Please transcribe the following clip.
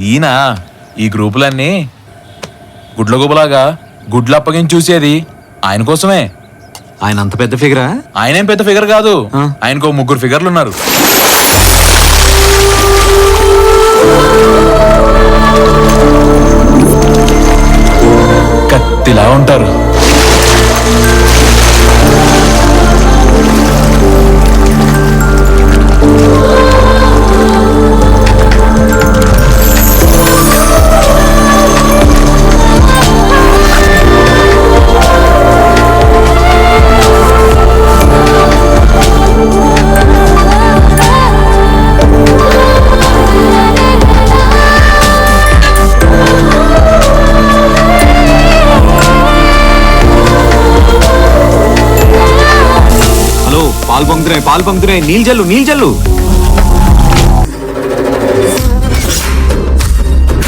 ఈయన ఈ గ్రూపులన్నీ గుడ్ల గుబలాగా గుడ్లు అప్పగించి చూసేది ఆయన కోసమే. ఆయన అంత పెద్ద ఫిగరా? ఆయనేం పెద్ద ఫిగర్ కాదు, ఆయనకు 3 ఫిగర్లు ఉన్నారు. కత్తిలా ఉంటారు. పాలు పొంగుతున్నాయి, నీళ్ళు జల్లు.